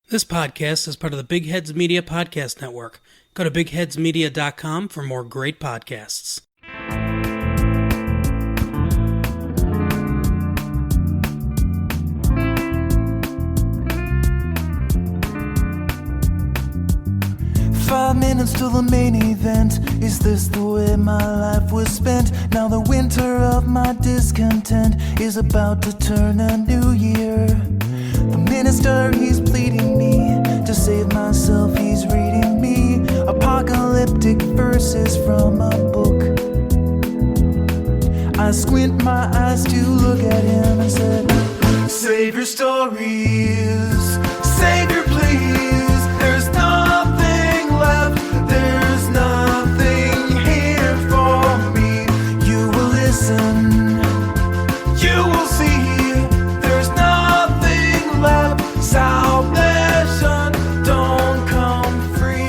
This podcast is part of the Big Heads Media Podcast Network. Go to bigheadsmedia.com for more great podcasts. Five minutes till the main event. Is this the way my life was spent? Now the winter of my discontent is about to turn a new year. The minister, he's pleading me to save myself, he's reading me apocalyptic verses from a book. I squint my eyes to look at him and said, save your stories, Savior please, there's nothing left, there's nothing here for me. You will listen, you will see, there's nothing left, salvation don't come free.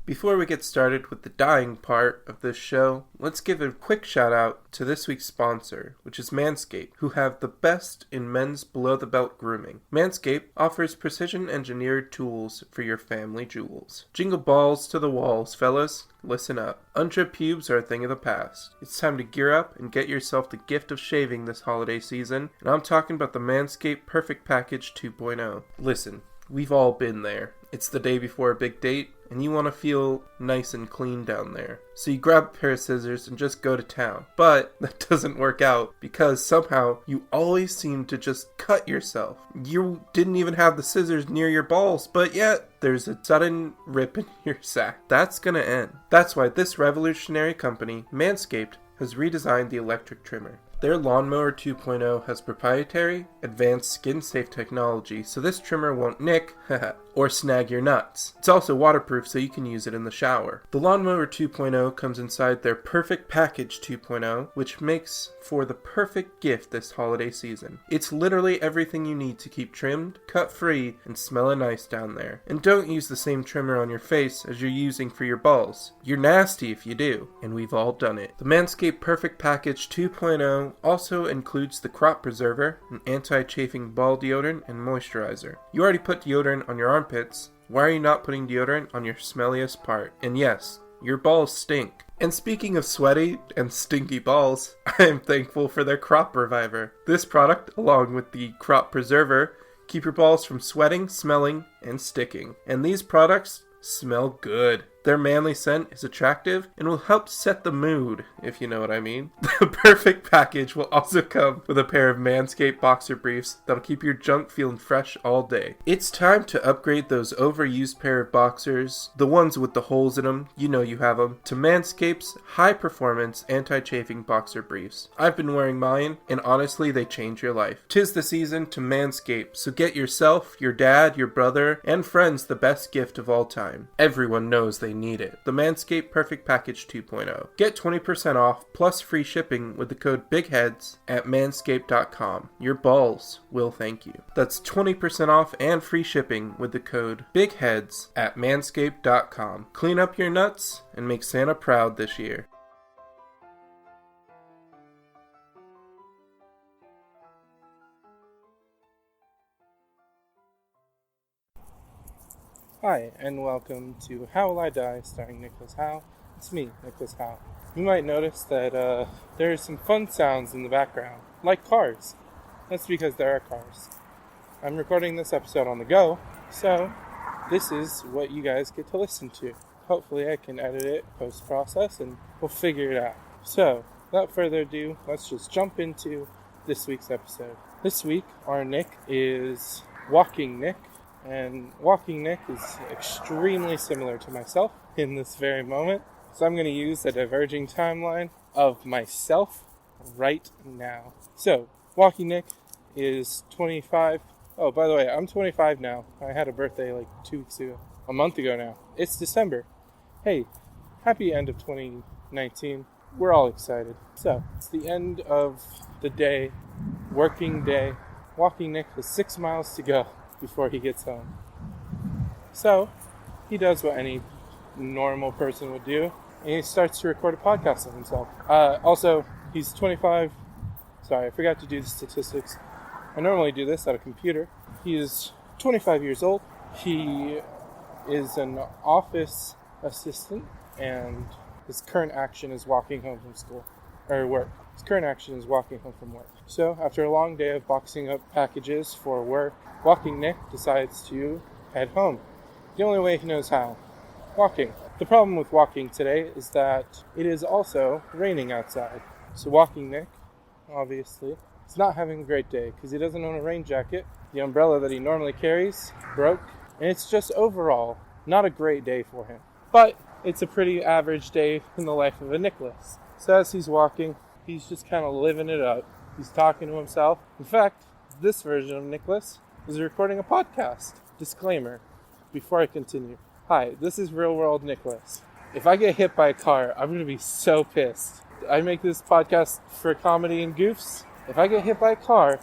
Before we get started with the dying part of this show, let's give a quick shout out to this week's sponsor, which is Manscaped, who have the best in men's below-the-belt grooming. Manscaped offers precision-engineered tools for your family jewels. Jingle balls to the walls, fellas. Listen up. Untrimmed pubes are a thing of the past. It's time to gear up and get yourself the gift of shaving this holiday season, and I'm talking about the Manscaped Perfect Package 2.0. Listen, we've all been there. It's the day before a big date, and you want to feel nice and clean down there. So you grab a pair of scissors and just go to town. But that doesn't work out because somehow you always seem to just cut yourself. You didn't even have the scissors near your balls, but yet there's a sudden rip in your sack. That's gonna end. That's why this revolutionary company, Manscaped, has redesigned the electric trimmer. Their Lawnmower 2.0 has proprietary, advanced skin-safe technology, so this trimmer won't nick, or snag your nuts. It's also waterproof, so you can use it in the shower. The Lawnmower 2.0 comes inside their Perfect Package 2.0, which makes for the perfect gift this holiday season. It's literally everything you need to keep trimmed, cut-free, and smelling nice down there. And don't use the same trimmer on your face as you're using for your balls. You're nasty if you do, and we've all done it. The Manscaped Perfect Package 2.0 also includes the Crop Preserver, an anti-chafing ball deodorant and moisturizer. You already put deodorant on your armpits. Why are you not putting deodorant on your smelliest part? And yes, your balls stink. And speaking of sweaty and stinky balls, I am thankful for their Crop Reviver. This product, along with the Crop Preserver, keep your balls from sweating, smelling, and sticking. And these products smell good. Their manly scent is attractive and will help set the mood, if you know what I mean. The Perfect Package will also come with a pair of Manscaped boxer briefs that'll keep your junk feeling fresh all day. It's time to upgrade those overused pair of boxers, the ones with the holes in them, you know you have them, to Manscaped's high-performance anti-chafing boxer briefs. I've been wearing mine, and honestly, they change your life. 'Tis the season to Manscaped, so get yourself, your dad, your brother, and friends the best gift of all time. Everyone knows they need it. The Manscaped Perfect Package 2.0. Get 20% off plus free shipping with the code BIGHEADS at manscaped.com. Your balls will thank you. That's 20% off and free shipping with the code BIGHEADS at manscaped.com. Clean up your nuts and make Santa proud this year. Hi, and welcome to How Will I Die, starring Nicholas Howe. It's me, Nicholas Howe. You might notice that there are some fun sounds in the background, like cars. That's because there are cars. I'm recording this episode on the go, so this is what you guys get to listen to. Hopefully I can edit it post-process and we'll figure it out. So, without further ado, let's just jump into this week's episode. This week, our Nick is Walking Nick. And Walking Nick is extremely similar to myself in this very moment. So I'm going to use a diverging timeline of myself right now. So, Walking Nick is 25. Oh, by the way, I'm 25 now. I had a birthday like 2 weeks ago. A month ago now. It's December. Hey, happy end of 2019. We're all excited. So, it's the end of the day, working day. Walking Nick has 6 miles to go before he gets home. So, he does what any normal person would do, and he starts to record a podcast of himself. Also, he's 25, Sorry, I forgot to do the statistics. I normally do this at a computer. He is 25 years old. He is an office assistant, and his current action is walking home from school, or work. His current action is walking home from work. So, after a long day of boxing up packages for work, Walking Nick decides to head home. The only way he knows how. Walking. The problem with walking today is that it is also raining outside. So Walking Nick, obviously, is not having a great day because he doesn't own a rain jacket. The umbrella that he normally carries broke, and it's just overall not a great day for him. But it's a pretty average day in the life of a Nicholas. So as he's walking, he's just kind of living it up. He's talking to himself. In fact, this version of Nicholas is recording a podcast. Disclaimer, before I continue. Hi, this is Real World Nicholas. If I get hit by a car, I'm going to be so pissed. I make this podcast for comedy and goofs. If I get hit by a car,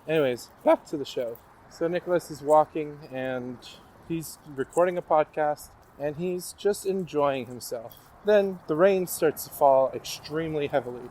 anyways, back to the show. So Nicholas is walking and he's recording a podcast and he's just enjoying himself. Then the rain starts to fall extremely heavily.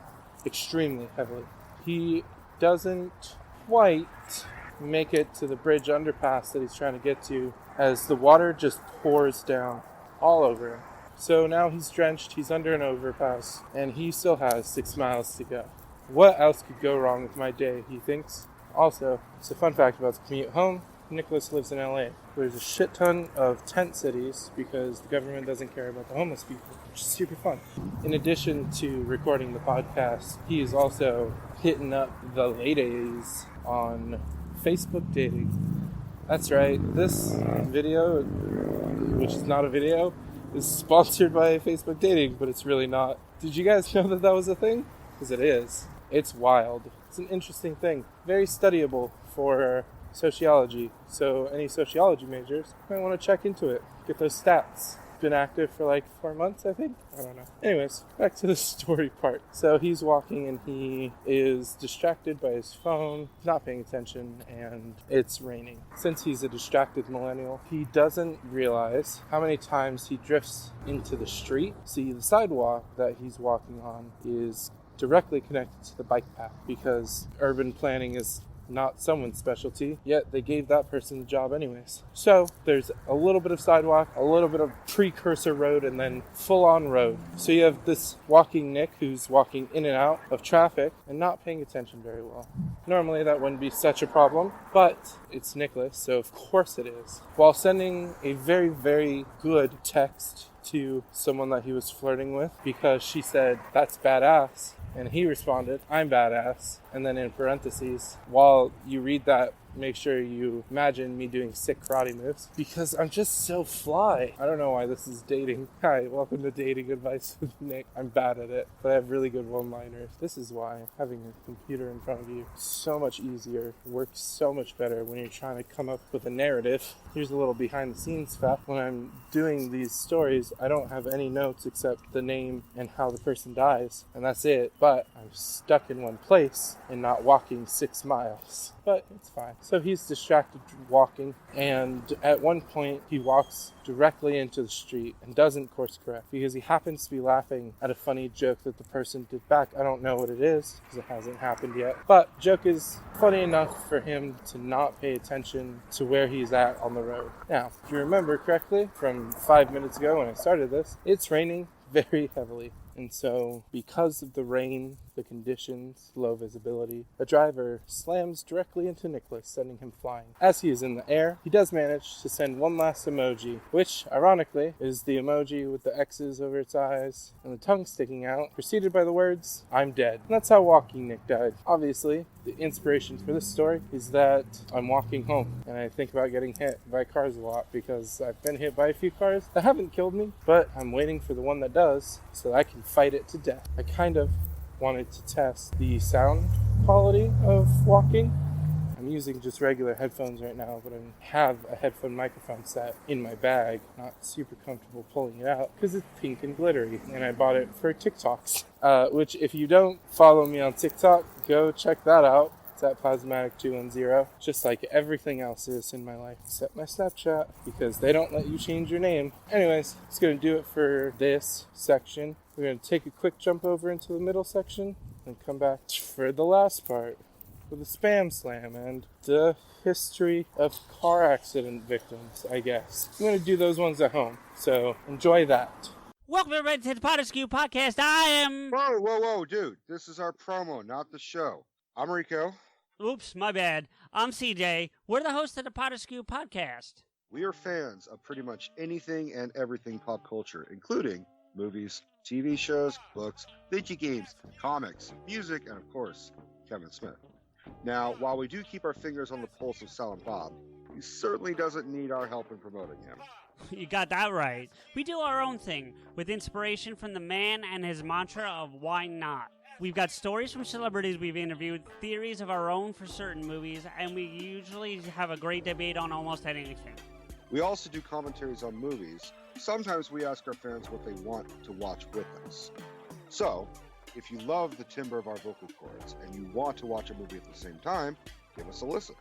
He doesn't quite make it to the bridge underpass that he's trying to get to as the water just pours down all over him. So now he's drenched, he's under an overpass, and he still has 6 miles to go. What else could go wrong with my day, he thinks. Also, it's a fun fact about the commute home. Nicholas lives in LA. There's a shit ton of tent cities because the government doesn't care about the homeless people, which is super fun. In addition to recording the podcast, he is also hitting up the ladies on Facebook dating. That's right, this video, which is not a video, is sponsored by Facebook dating, but it's really not. Did you guys know that was a thing? Because it is. It's wild. It's an interesting thing. Very studyable for sociology. So any sociology majors might want to check into it. Get those stats. Been active for like 4 months, I think. I don't know. Anyways, back to the story part. So he's walking and he is distracted by his phone, not paying attention, and it's raining. Since he's a distracted millennial, he doesn't realize how many times he drifts into the street. See, the sidewalk that he's walking on is directly connected to the bike path because urban planning is not someone's specialty, yet they gave that person the job anyways. So there's a little bit of sidewalk, a little bit of precursor road, and then full-on road. So you have this Walking Nick who's walking in and out of traffic and not paying attention very well. Normally that wouldn't be such a problem, but it's Nicholas, so of course it is. While sending a very, very good text to someone that he was flirting with because she said, "That's badass." And he responded, "I'm badass." And then in parentheses, while you read that, make sure you imagine me doing sick karate moves because I'm just so fly. I don't know why this is dating. Hi, welcome to Dating Advice with Nick. I'm bad at it, but I have really good one-liners. This is why having a computer in front of you is so much easier, works so much better when you're trying to come up with a narrative. Here's a little behind-the-scenes fact. When I'm doing these stories, I don't have any notes except the name and how the person dies, and that's it. But I'm stuck in one place and not walking 6 miles. But it's fine. So he's distracted walking, and at one point he walks directly into the street and doesn't course correct because he happens to be laughing at a funny joke that the person did back. I don't know what it is because it hasn't happened yet. But joke is funny enough for him to not pay attention to where he's at on the road. Now, if you remember correctly from 5 minutes ago when I started this, it's raining very heavily. And so, because of the rain, the conditions, low visibility, the driver slams directly into Nicholas, sending him flying. As he is in the air, he does manage to send one last emoji, which, ironically, is the emoji with the X's over its eyes and the tongue sticking out, preceded by the words, "I'm dead." And that's how Walking Nick died. Obviously, the inspiration for this story is that I'm walking home, and I think about getting hit by cars a lot because I've been hit by a few cars that haven't killed me, but I'm waiting for the one that does so that I can fight it to death. I kind of wanted to test the sound quality of walking. I'm using just regular headphones right now, but I have a headphone microphone set in my bag. Not super comfortable pulling it out because it's pink and glittery, and I bought it for TikToks. Which, if you don't follow me on TikTok, go check that out. It's at Plasmatic210, just like everything else is in my life, except my Snapchat, because they don't let you change your name. Anyways, it's going to do it for this section. We're going to take a quick jump over into the middle section, and come back for the last part with a spam slam and the history of car accident victims, I guess. I'm going to do those ones at home, so enjoy that. Welcome everybody to the Potterskew Podcast. I am... Whoa, dude. This is our promo, not the show. I'm Rico. Oops, my bad. I'm CJ. We're the hosts of the Potterskew Podcast. We are fans of pretty much anything and everything pop culture, including movies, TV shows, books, video games, comics, music, and of course, Kevin Smith. Now, while we do keep our fingers on the pulse of Silent Bob, he certainly doesn't need our help in promoting him. You got that right. We do our own thing, with inspiration from the man and his mantra of why not. We've got stories from celebrities we've interviewed, theories of our own for certain movies, and we usually have a great debate on almost anything. We also do commentaries on movies. Sometimes we ask our fans what they want to watch with us. So, if you love the timbre of our vocal cords and you want to watch a movie at the same time, give us a listen.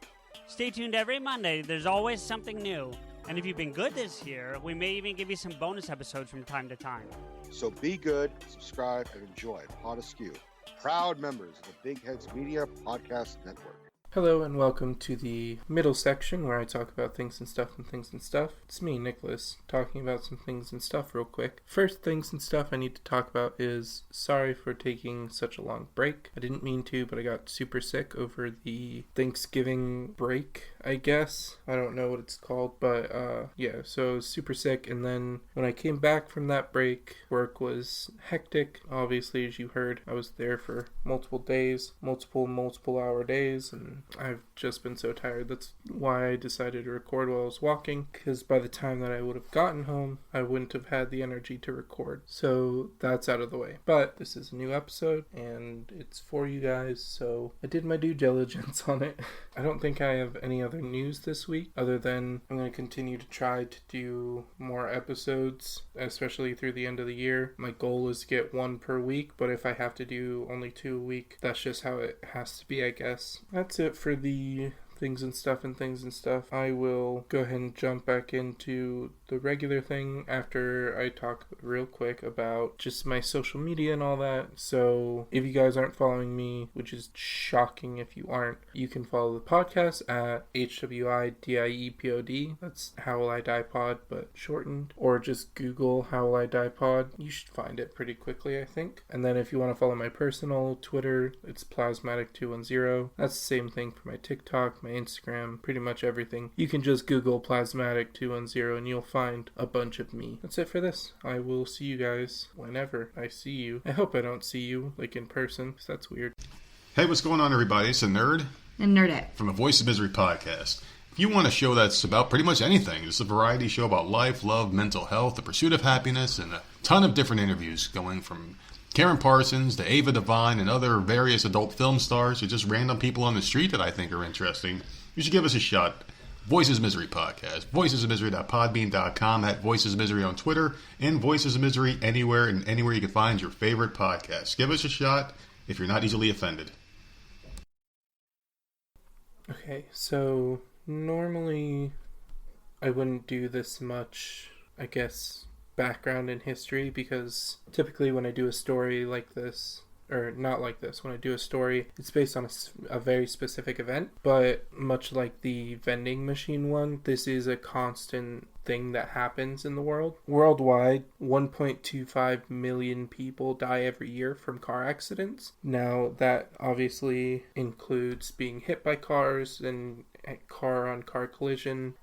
Stay tuned every Monday. There's always something new. And if you've been good this year, we may even give you some bonus episodes from time to time. So be good, subscribe, and enjoy Pod Askew, proud members of the Big Heads Media Podcast Network. Hello and welcome to the middle section where I talk about things and stuff and things and stuff. It's me, Nicholas, talking about some things and stuff real quick. First things and stuff I need to talk about is sorry for taking such a long break. I didn't mean to, but I got super sick over the Thanksgiving break, I guess. I don't know what it's called, but yeah, so I was super sick, and then when I came back from that break, work was hectic. Obviously, as you heard, I was there for multiple days, multiple hour days, and I've just been so tired. That's why I decided to record while I was walking, because by the time that I would have gotten home, I wouldn't have had the energy to record. So that's out of the way. But this is a new episode, and it's for you guys, so I did my due diligence on it. I don't think I have any other news this week, other than I'm going to continue to try to do more episodes, especially through the end of the year. My goal is to get one per week, but if I have to do only 2 a week, that's just how it has to be, I guess. That's it for the things and stuff. I will go ahead and jump back into the regular thing after I talk real quick about just my social media and all that. So if you guys aren't following me, which is shocking if you aren't, you can follow the podcast at HWIDIEPOD. That's How Will I Die Pod, but shortened. Or just Google How Will I Die Pod. You should find it pretty quickly, I think. And then if you want to follow my personal Twitter, it's Plasmatic210. That's the same thing for my TikTok, my Instagram, pretty much everything. You can just Google Plasmatic210 and you'll find a bunch of me. That's it for this. I will see you guys whenever I see you. I hope I don't see you, like, in person, because that's weird. Hey, what's going on, everybody? It's a Nerd and Nerdette from the Voice of Misery podcast. If you want a show that's about pretty much anything, it's a variety show about life, love, mental health, the pursuit of happiness, and a ton of different interviews going from Karen Parsons to Ava Devine and other various adult film stars or just random people on the street that I think are interesting. You should give us a shot. Voices of Misery podcast. Voicesofmisery.podbean.com, at Voices of Misery on Twitter, and Voices of Misery anywhere you can find your favorite podcast. Give us a shot if you're not easily offended. Okay, so normally I wouldn't do this much, I guess, background in history, because typically when I do a story like this, or not like this, when I do a story, it's based on a very specific event, but much like the vending machine one, this is a constant thing that happens in the world. Worldwide, 1.25 million people die every year from car accidents. Now, that obviously includes being hit by cars and car-on-car collision,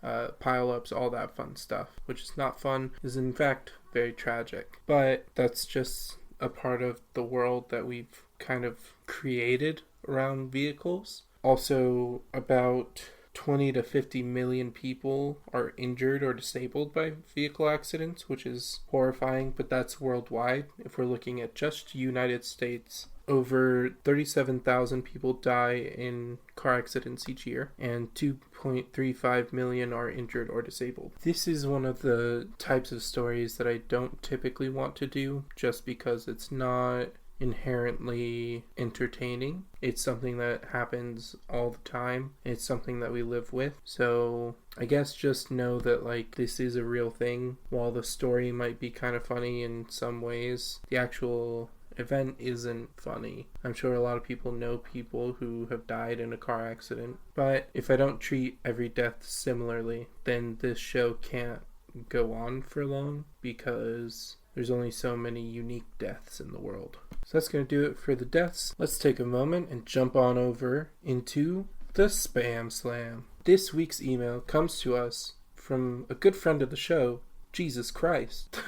pile-ups, all that fun stuff, which is not fun, is in fact very tragic. But that's just a part of the world that we've kind of created around vehicles. Also, about 20 to 50 million people are injured or disabled by vehicle accidents, which is horrifying, but that's worldwide. If we're looking at just United States, over 37,000 people die in car accidents each year, and 2.35 million are injured or disabled. This is one of the types of stories that I don't typically want to do, just because it's not inherently entertaining. It's something that happens all the time. It's something that we live with. So I guess just know that, like, this is a real thing. While the story might be kind of funny in some ways, the actual event isn't funny. I'm sure a lot of people know people who have died in a car accident, but if I don't treat every death similarly, then this show can't go on for long because there's only so many unique deaths in the world. So that's going to do it for the deaths. Let's take a moment and jump on over into the Spam Slam. This week's email comes to us from a good friend of the show, Jesus Christ.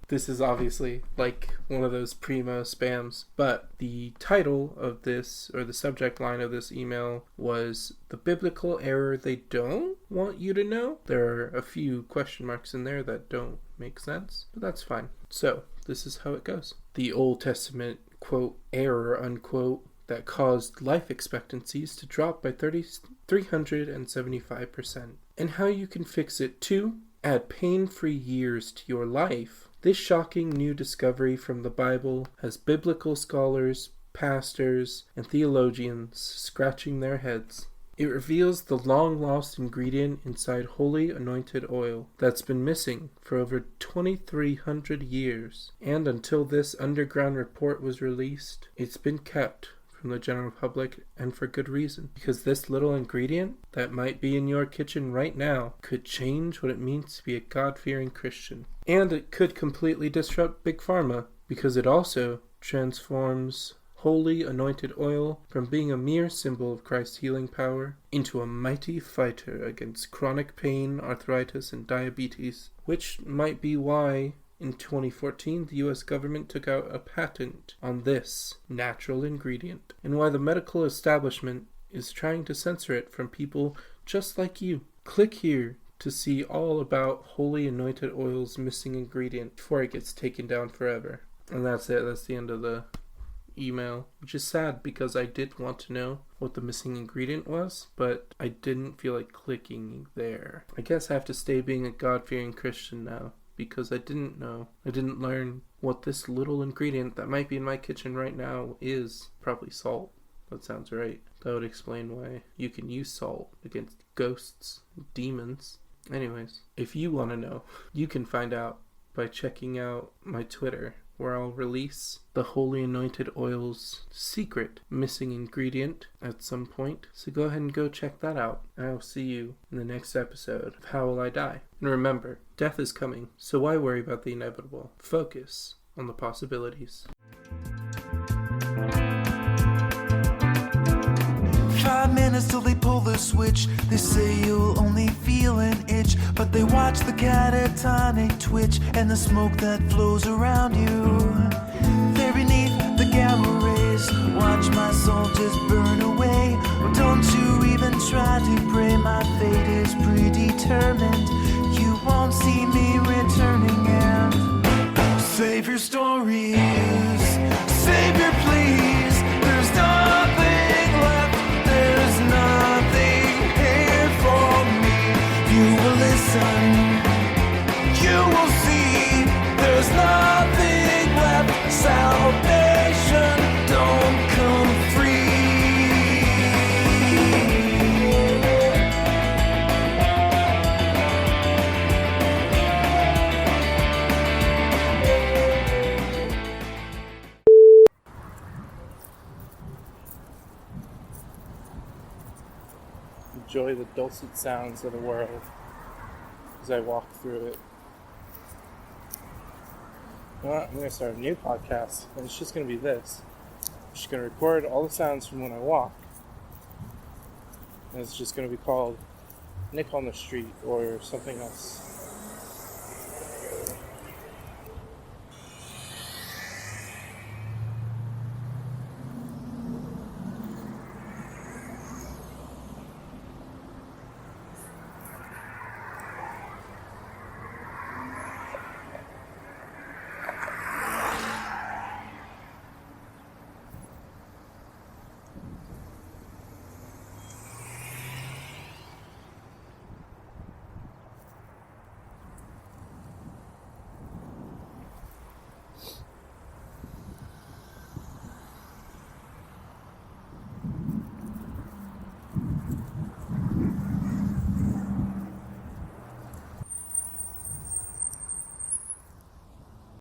This is obviously like one of those primo spams, but the title of this, or the subject line of this email, was the biblical error they don't want you to know. There are a few question marks in there that don't make sense, but that's fine. So this is how it goes. The Old Testament, quote, error, unquote, that caused life expectancies to drop by 375%, and how you can fix it. 2, add pain-free years to your life. This shocking new discovery from the Bible has biblical scholars, pastors, and theologians scratching their heads. It reveals the long-lost ingredient inside holy anointed oil that's been missing for over 2,300 years, and until this underground report was released, it's been kept from the general public, and for good reason, because this little ingredient that might be in your kitchen right now could change what it means to be a God-fearing Christian. And it could completely disrupt Big Pharma, because it also transforms holy anointed oil from being a mere symbol of Christ's healing power into a mighty fighter against chronic pain, arthritis, and diabetes, which might be why in 2014, the U.S. government took out a patent on this natural ingredient, and why the medical establishment is trying to censor it from people just like you. Click here to see all about holy anointed oil's missing ingredient before it gets taken down forever. And that's it. That's the end of the email, which is sad because I did want to know what the missing ingredient was, but I didn't feel like clicking there. I guess I have to stay being a God-fearing Christian now, because I didn't know. I didn't learn what this little ingredient that might be in my kitchen right now is. Probably salt. That sounds right. That would explain why you can use salt against ghosts and demons. Anyways, if you want to know, you can find out by checking out my Twitter, where I'll release the holy anointed oil's secret missing ingredient at some point. So go ahead and go check that out. And I'll see you in the next episode of How Will I Die? And remember, death is coming, so why worry about the inevitable? Focus on the possibilities. 5 minutes till they pull the switch. They say you'll only feel an itch, but they watch the catatonic twitch and the smoke that flows around you. They're beneath the gamma rays. Watch my soul just burn away. Well, don't you even try to pray. My fate is predetermined. You won't see me returning, and save your stories. Savior, please. There's nothing left. There's nothing here for me. You will listen. You will see. There's nothing left. Salvation don't come free. Enjoy the dulcet sounds of the world as I walk through it. You know what? I'm going to start a new podcast, and it's just going to be this. I'm just going to record all the sounds from when I walk. And it's just going to be called Nick on the Street or something else.